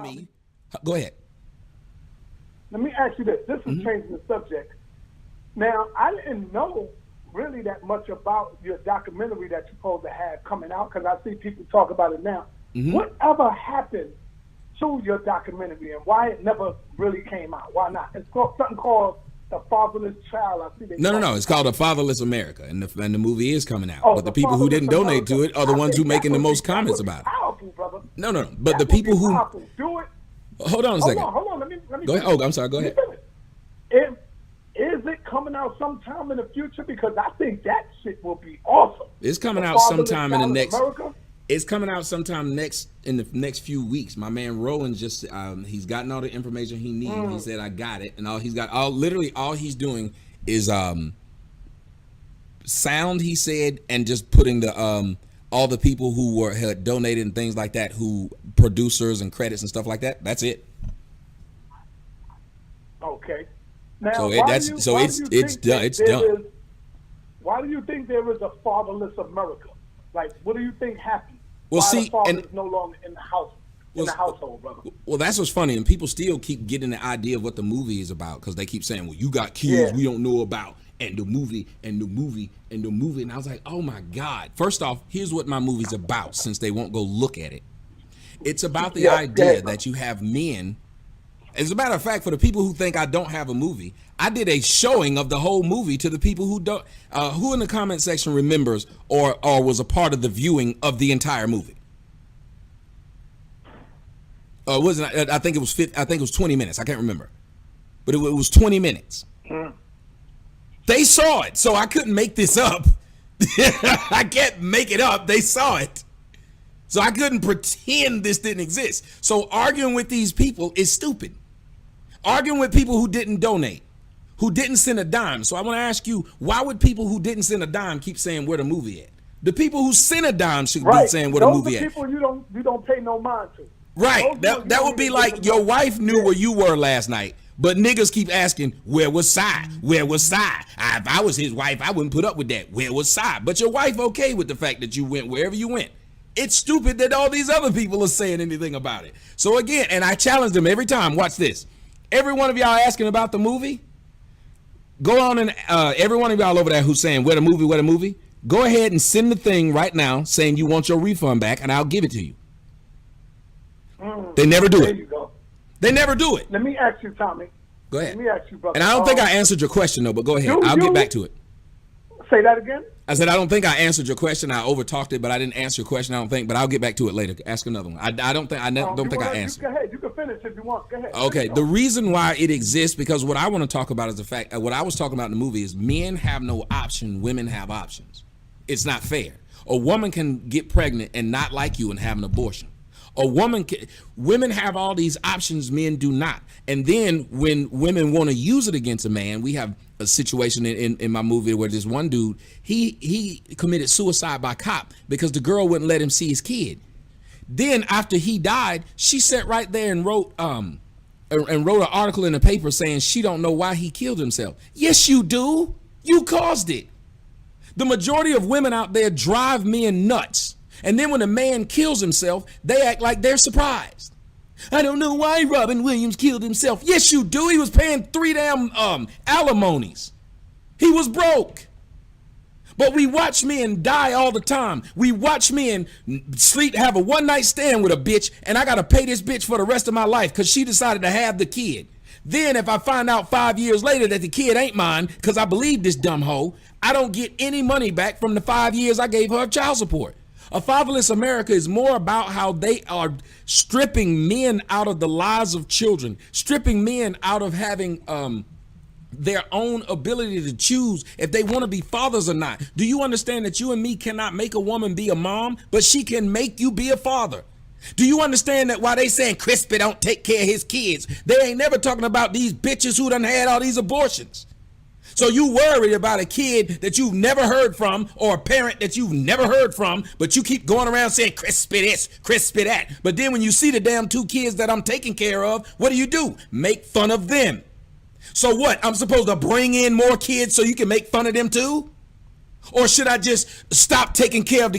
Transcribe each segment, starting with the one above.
me. Go ahead. Let me ask you this. This is changing the subject. Now, I didn't know really that much about your documentary that you're supposed to have coming out because I see people talk about it now. Whatever happened to your documentary and why it never really came out? Why not? It's called something called The Fatherless Child. I see they No. It's called A Fatherless America, and the movie is coming out. Oh, but the people who didn't donate to it are the ones who making the most comments about it. Powerful, brother. No. But the people who do it. hold on a second. Hold on. Let me Go ahead. Oh, I'm sorry. Go ahead. Is it coming out sometime in the future? Because I think that shit will be awesome. It's coming out sometime in the next. It's coming out sometime in the next few weeks. My man Roland just he's gotten all the information he needs. He said I got it, and all he's doing is sound. He said, and just putting the all the people who had donated and things like that, who producers and credits and stuff like that. That's it. Okay. Now, it's done. Why do you think there is a fatherless America? Like, what do you think happened? Well, why the father is no longer in the house, in the household, brother? Well, that's what's funny, and people still keep getting the idea of what the movie is about because they keep saying, "Well, you got kids we don't know about, and the movie, and the movie, and the movie." And I was like, "Oh my God!" First off, here's what my movie's about. Since they won't go look at it, it's about the idea that you have men. As a matter of fact, for the people who think I don't have a movie, I did a showing of the whole movie to the people who don't. Who in the comment section remembers or was a part of the viewing of the entire movie? Wasn't I think it was 20 minutes. I can't remember, but it was 20 minutes. They saw it, so I couldn't make this up. I can't make it up. They saw it. So I couldn't pretend this didn't exist. So arguing with these people is stupid. Arguing with people who didn't donate, who didn't send a dime. So I want to ask you, why would people who didn't send a dime keep saying where the movie at? The people who sent a dime should be saying where the movie at. Those are people you don't pay no mind to. Right. That would be like your wife knew where you were last night, but niggas keep asking, where was Cy? Where was Cy? If I was his wife, I wouldn't put up with that. Where was Cy? But your wife okay with the fact that you went wherever you went. It's stupid that all these other people are saying anything about it. So again, and I challenge them every time. Watch this. Every one of y'all asking about the movie, go on and every one of y'all over there who's saying where the movie, go ahead and send the thing right now saying you want your refund back, and I'll give it to you. They never do it. There you go. They never do it. Let me ask you, Tommy. Go ahead. Let me ask you, brother. And I don't think I answered your question though, but go ahead. I'll get back to it. Say that again. I said I don't think I answered your question. I overtalked it, but I didn't answer your question. I don't think, but I'll get back to it later. Ask another one. I don't think I answered. Go ahead. You can finish if you want. Go ahead. Okay. The reason why it exists, because what I want to talk about is the fact. What I was talking about in the movie is men have no option. Women have options. It's not fair. A woman can get pregnant and not like you and have an abortion. Women have all these options, men do not. And then when women want to use it against a man, we have a situation in my movie where this one dude, he committed suicide by cop because the girl wouldn't let him see his kid. Then after he died, she sat right there and wrote an article in the paper saying she don't know why he killed himself. Yes, you do. You caused it. The majority of women out there drive men nuts. And then when a man kills himself, they act like they're surprised. I don't know why Robin Williams killed himself. Yes, you do. He was paying 3 damn alimonies. He was broke. But we watch men die all the time. We watch men have a one-night stand with a bitch, and I got to pay this bitch for the rest of my life because she decided to have the kid. Then if I find out 5 years later that the kid ain't mine because I believe this dumb hoe, I don't get any money back from the 5 years I gave her of child support. A Fatherless America is more about how they are stripping men out of the lives of children, stripping men out of having their own ability to choose if they want to be fathers or not. Do you understand that you and me cannot make a woman be a mom, but she can make you be a father? Do you understand that while they saying Crispy don't take care of his kids, they ain't never talking about these bitches who done had all these abortions? So you worried about a kid that you've never heard from or a parent that you've never heard from, but you keep going around saying Crispy this, Crispy that. But then when you see the damn 2 kids that I'm taking care of, what do? Make fun of them. So what? I'm supposed to bring in more kids so you can make fun of them too? Or should I just stop taking care of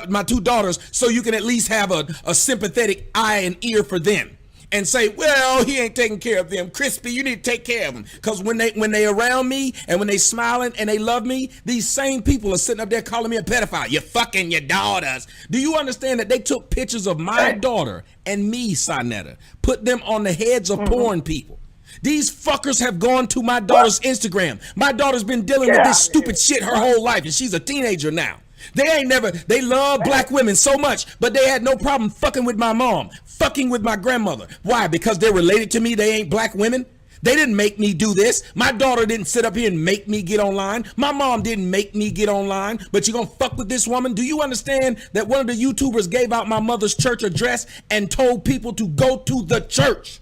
my 2 daughters so you can at least have a sympathetic eye and ear for them? and say, well, he ain't taking care of them. Crispy, you need to take care of them. Because when they around me and when they smiling and they love me, these same people are sitting up there calling me a pedophile. You're fucking your daughters. Do you understand that they took pictures of my daughter and me, Sonetta, put them on the heads of porn people? These fuckers have gone to my daughter's Instagram. My daughter's been dealing with this stupid shit her whole life, and she's a teenager now. They love black women so much, but they had no problem fucking with my mom, fucking with my grandmother. Why? Because they're related to me, they ain't black women? They didn't make me do this. My daughter didn't sit up here and make me get online. My mom didn't make me get online, but you gonna fuck with this woman? Do you understand that one of the YouTubers gave out my mother's church address and told people to go to the church?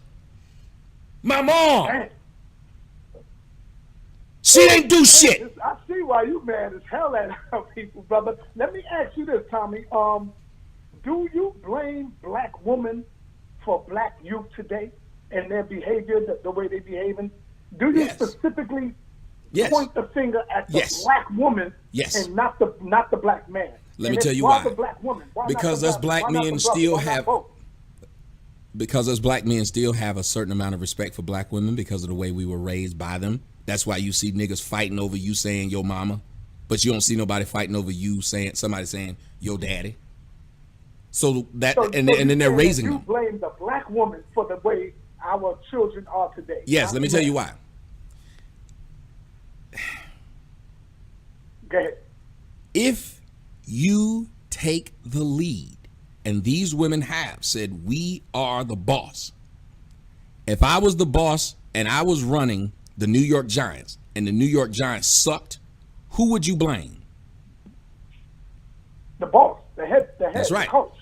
My mom. She didn't do shit. I see why you mad as hell at people, brother. Let me ask you this, Tommy. Do you blame black women for black youth today and their behavior, the way they're behaving? Do you specifically point the finger at the black woman and not the black man? Let me tell you why. The black woman? Why because us black men still have. Because us black men still have a certain amount of respect for black women because of the way we were raised by them. That's why you see niggas fighting over you saying your mama, but you don't see nobody fighting over you saying your daddy. So then they're raising them. You blame the black woman for the way our children are today. Yes, let me tell you why. Go ahead. If you take the lead, and these women have said, we are the boss. If I was the boss and I was running the New York Giants and the New York Giants sucked, who would you blame? The boss, the head That's right. coach.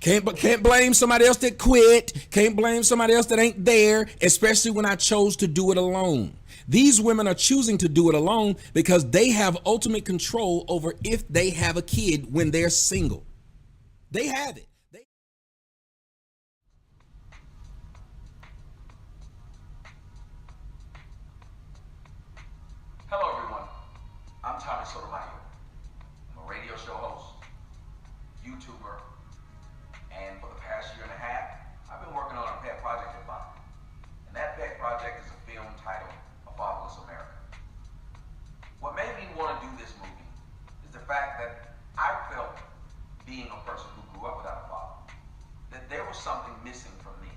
Can't blame somebody else that quit. Can't blame somebody else that ain't there, especially when I chose to do it alone. These women are choosing to do it alone because they have ultimate control over if they have a kid when they're single. They have it. Hello everyone, I'm Sotomayor. I'm a radio show host, YouTuber, and for the past year and a half, I've been working on a pet project of mine. And that pet project is a film titled A Fatherless America. What made me want to do this movie is the fact that I felt, being a person who grew up without a father, that there was something missing from me.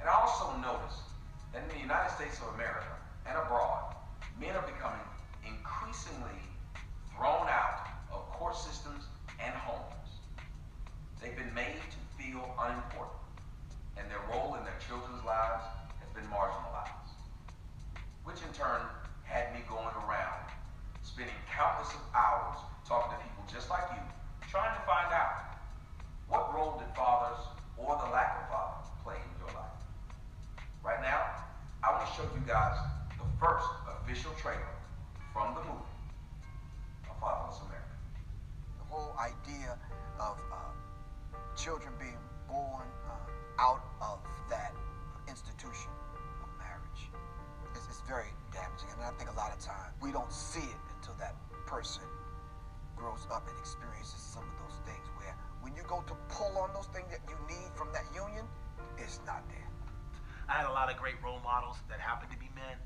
And I also noticed that in the United States of America and abroad, men are becoming increasingly thrown out of court systems and homes. They've been made to feel unimportant, and their role in their children's lives has been marginalized, which in turn had me going around, spending countless of hours talking to people just like you, trying to find out what role did fathers or the lack of fathers play in your life. Right now, I want to show you guys the first official trailer from the movie, A Fatherless America. The whole idea of children being born out of that institution of marriage is very damaging. And I think a lot of times we don't see it until that person grows up and experiences some of those things where when you go to pull on those things that you need from that union, it's not there. I had a lot of great role models that happened to be men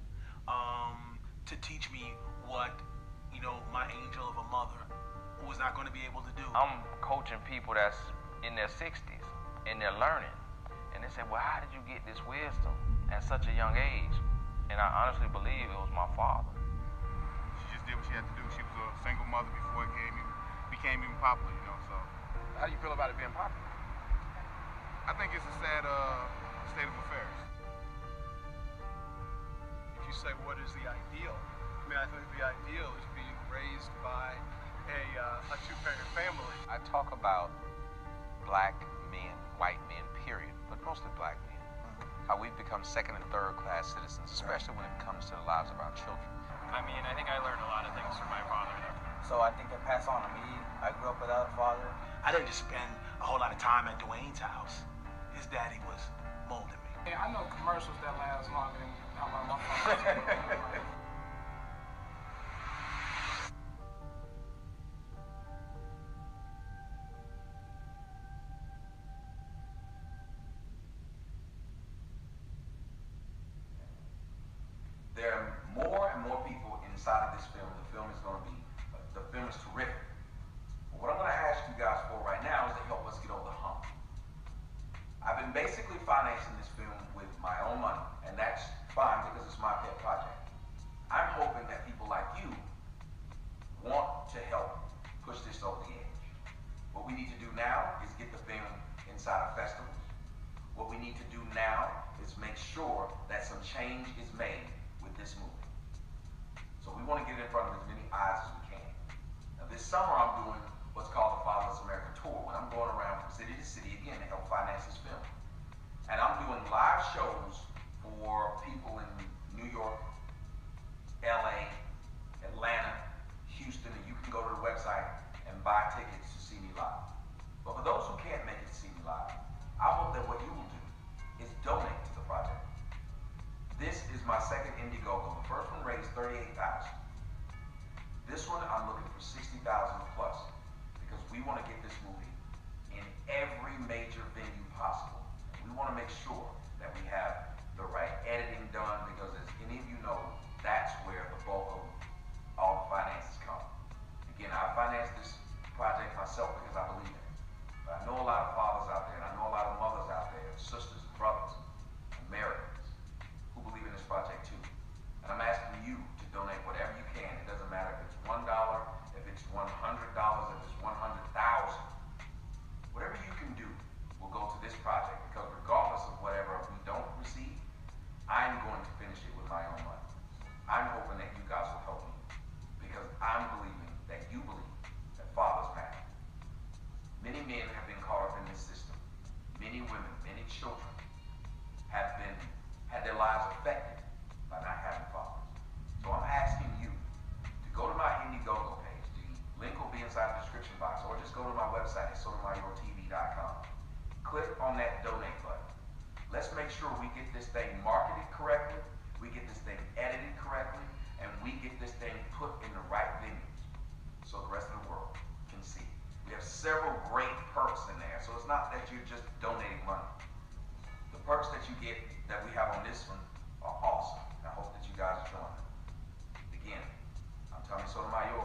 to teach me what, my angel of a mother was not going to be able to do. I'm coaching people that's in their 60s and they're learning. And they say, well, how did you get this wisdom at such a young age? And I honestly believe it was my father. She just did what she had to do. She was a single mother before it became even popular, so. How do you feel about it being popular? I think it's a sad state of affairs. If you say what is the ideal, I think the ideal is being raised by a two-parent family. I talk about black men, white men, period, but mostly black men. How we've become second and third class citizens, especially when it comes to the lives of our children. I think I learned a lot of things from my father. So I think that passed on to me. I grew up without a father. I didn't just spend a whole lot of time at Dwayne's house. His daddy was molding me. Yeah, I know commercials that last longer than how my father. there are more and more people inside of this film. The film is terrific. But what I'm going to ask you guys for right now is to help us get over the hump. I've been basically financing this film with my own money, and that's fine because it's my pet project. I'm hoping that people like you want to help push this over the edge. What we need to do now is get the film inside of festivals. What we need to do now is make sure that some change is made with this movie. So we want to get it in front of as many eyes as we can. Now this summer I'm doing what's called the Fatherless American Tour, when I'm going around from city to city again to help finance this film. And I'm doing live shows for people in New York, LA, Atlanta, Houston, and you can go to the website and buy tickets to see me live. But for those who can't make it to see me live, I hope that what you will do is donate to the project. This is my second Indiegogo. The first one raised $38,000. This one I'm looking for $60,000 plus because we want to get this movie in every major venue possible. We want to make sure that we have the right editing done because as any of you know, that's where the bulk of all the finances come. Again, I financed this project myself because I believe in it. But I know a lot of fathers out there, and I know a lot of mothers out there, sisters and brothers, Americans, who believe in this project too. And I'm asking you to donate whatever you can. It doesn't matter if it's $1, if it's $100, if it's $100,000. Whatever you can do will go to this project because regardless of whatever we don't receive, I'm going to finish it with my own money. I'm hoping that you guys will help me because I'm believing that you believe that fathers matter. Many men have been caught up in this system. Many women, many children have had their lives affected by not having fathers. So I'm asking you to go to my Indiegogo page. The link will be inside the description box, or just go to my website at sotomayortv.com. Click on that donate button. Let's make sure we get this thing marketed correctly, we get this thing edited correctly, and we get this thing put in the right venues so the rest of the world can see. We have several great perks in there, so it's not that you're just donating money. The perks that you get that we have on this one are awesome. I hope that you guys join. Again, I'm Tommy Sotomayor.